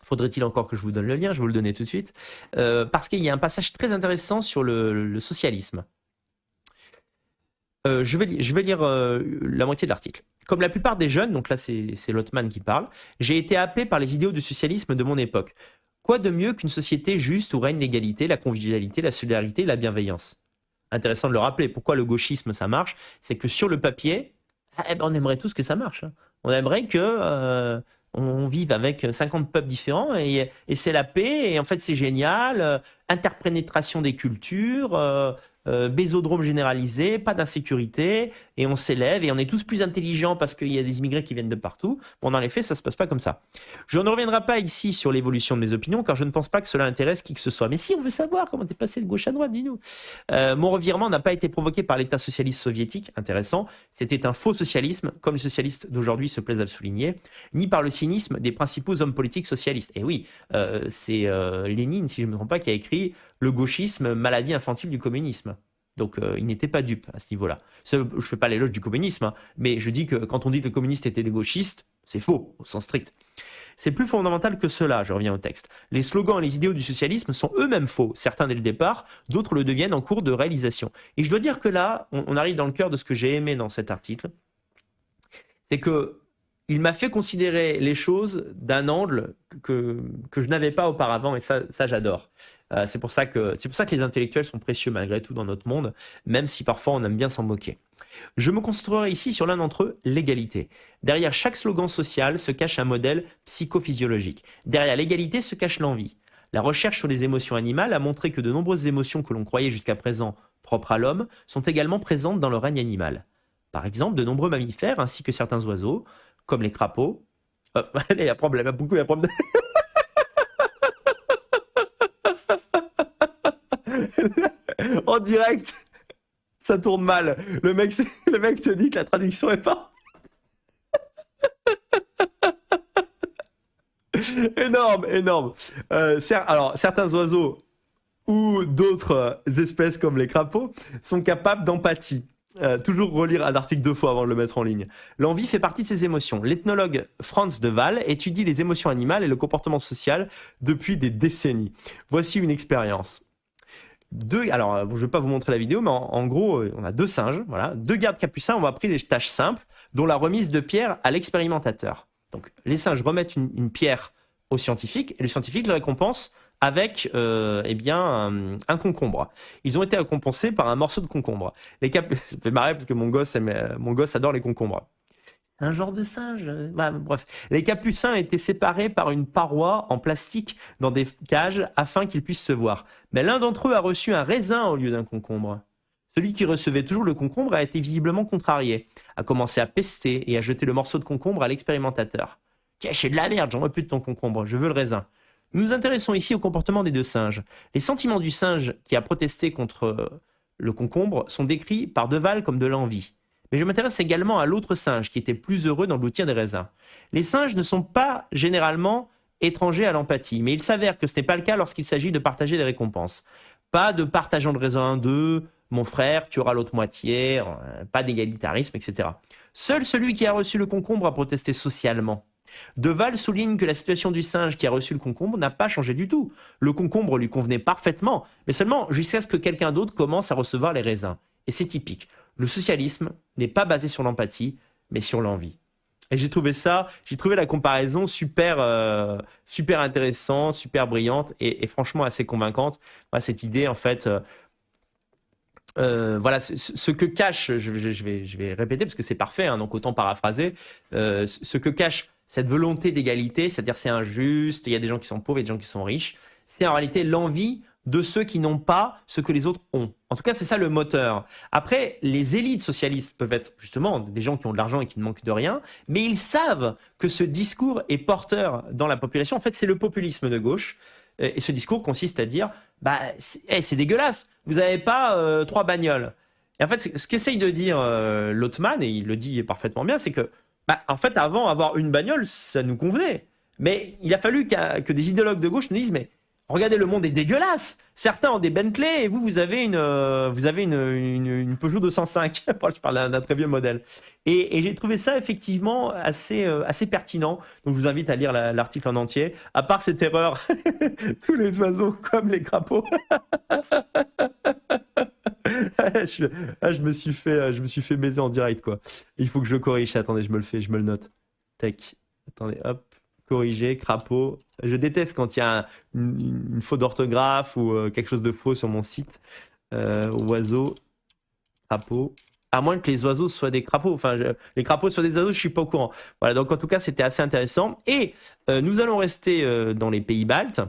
Faudrait-il encore que je vous donne le lien? Je vais vous le donner tout de suite. Parce qu'il y a un passage très intéressant sur le socialisme. Je vais lire la moitié de l'article. Comme la plupart des jeunes, donc là c'est Lottmann qui parle, j'ai été happé par les idéaux du socialisme de mon époque. Quoi de mieux qu'une société juste où règne l'égalité, la convivialité, la solidarité et la bienveillance? Intéressant de le rappeler. Pourquoi le gauchisme ça marche? C'est que sur le papier, on aimerait tous que ça marche. Hein. On aimerait que on vive avec 50 peuples différents et c'est la paix et en fait c'est génial. Interpénétration des cultures, bésodrome généralisé, pas d'insécurité et on s'élève et on est tous plus intelligents parce qu'il y a des immigrés qui viennent de partout. Bon, dans les faits, ça se passe pas comme ça. Je ne reviendrai pas ici sur l'évolution de mes opinions car je ne pense pas que cela intéresse qui que ce soit. Mais si on veut savoir comment t'es passé de gauche à droite, dis-nous. Mon revirement n'a pas été provoqué par l'État socialiste soviétique, intéressant. C'était un faux socialisme, comme les socialistes d'aujourd'hui se plaisent à le souligner, ni par le cynisme des principaux hommes politiques socialistes. Et oui, c'est Lénine, si je ne me trompe pas, qui a écrit le gauchisme, maladie infantile du communisme. Donc il n'était pas dupe à ce niveau-là. Je ne fais pas l'éloge du communisme, hein, mais je dis que quand on dit que les communistes étaient des gauchistes, c'est faux, au sens strict. C'est plus fondamental que cela, je reviens au texte. Les slogans et les idéaux du socialisme sont eux-mêmes faux, certains dès le départ, d'autres le deviennent en cours de réalisation. Et je dois dire que là, on arrive dans le cœur de ce que j'ai aimé dans cet article, c'est que il m'a fait considérer les choses d'un angle que je n'avais pas auparavant, et ça j'adore. C'est pour ça que les intellectuels sont précieux malgré tout dans notre monde, même si parfois on aime bien s'en moquer. Je me concentrerai ici sur l'un d'entre eux, l'égalité. Derrière chaque slogan social se cache un modèle psychophysiologique. Derrière l'égalité se cache l'envie. La recherche sur les émotions animales a montré que de nombreuses émotions que l'on croyait jusqu'à présent propres à l'homme sont également présentes dans le règne animal. Par exemple, de nombreux mammifères ainsi que certains oiseaux, comme les crapauds. Il y a problème, il y a beaucoup de problèmes. En direct, ça tourne mal. Le mec te dit que la traduction est pas. Énorme, énorme. Alors, certains oiseaux ou d'autres espèces comme les crapauds sont capables d'empathie. Toujours relire un article 2 fois avant de le mettre en ligne. L'envie fait partie de ces émotions. L'ethnologue Franz de Waal étudie les émotions animales et le comportement social depuis des décennies. Voici une expérience. Alors, je ne vais pas vous montrer la vidéo, mais en gros, on a deux singes, voilà, deux gardes capucins ont appris des tâches simples, dont la remise de pierres à l'expérimentateur. Donc, les singes remettent une pierre au scientifique, et le scientifique le récompense avec un concombre. Ils ont été récompensés par un morceau de concombre. Ça fait marrer parce que mon gosse adore les concombres. C'est un genre de singe. Bref. Les capucins étaient séparés par une paroi en plastique dans des cages afin qu'ils puissent se voir. Mais l'un d'entre eux a reçu un raisin au lieu d'un concombre. Celui qui recevait toujours le concombre a été visiblement contrarié, a commencé à pester et a jeté le morceau de concombre à l'expérimentateur. « Tiens, c'est de la merde, j'en veux plus de ton concombre, je veux le raisin. » Nous nous intéressons ici au comportement des deux singes. Les sentiments du singe qui a protesté contre le concombre sont décrits par de Waal comme de l'envie. Mais je m'intéresse également à l'autre singe qui était plus heureux d'engloutir des raisins. Les singes ne sont pas généralement étrangers à l'empathie, mais il s'avère que ce n'est pas le cas lorsqu'il s'agit de partager des récompenses. Pas de partageant le raisin en deux, mon frère, tu auras l'autre moitié, pas d'égalitarisme, etc. Seul celui qui a reçu le concombre a protesté socialement. De Waal souligne que la situation du singe qui a reçu le concombre n'a pas changé du tout. Le concombre lui convenait parfaitement, mais seulement jusqu'à ce que quelqu'un d'autre commence à recevoir les raisins. Et c'est typique. Le socialisme n'est pas basé sur l'empathie, mais sur l'envie. Et j'ai trouvé la comparaison super intéressante, super brillante et franchement assez convaincante. Voilà, cette idée, en fait, voilà, ce que cache, je vais répéter parce que c'est parfait, hein, donc autant paraphraser, ce que cache cette volonté d'égalité, c'est-à-dire c'est injuste, il y a des gens qui sont pauvres et des gens qui sont riches, c'est en réalité l'envie de ceux qui n'ont pas ce que les autres ont. En tout cas, c'est ça le moteur. Après, les élites socialistes peuvent être justement des gens qui ont de l'argent et qui ne manquent de rien, mais ils savent que ce discours est porteur dans la population. En fait, c'est le populisme de gauche. Et ce discours consiste à dire c'est dégueulasse, vous n'avez pas 3 bagnoles. Et en fait, ce qu'essaye de dire Lottmann, et il le dit parfaitement bien, c'est que en fait, avant, avoir une bagnole, ça nous convenait. Mais il a fallu que des idéologues de gauche nous disent mais Regardez, le monde est dégueulasse. Certains ont des Bentley et vous avez une Peugeot 205. Je parle d'un très vieux modèle. Et j'ai trouvé ça effectivement assez pertinent. Donc je vous invite à lire l'article en entier. À part cette erreur, tous les oiseaux comme les crapauds. Je me suis fait baiser en direct, quoi. Il faut que je le corrige. Attendez, je me le note. Tac. Attendez, hop. Corriger, crapaud. Je déteste quand il y a une faute d'orthographe ou quelque chose de faux sur mon site. Oiseau, crapaud. À moins que les oiseaux soient des crapauds. Enfin, les crapauds soient des oiseaux, je suis pas au courant. Voilà, donc en tout cas, c'était assez intéressant. Et nous allons rester dans les pays baltes.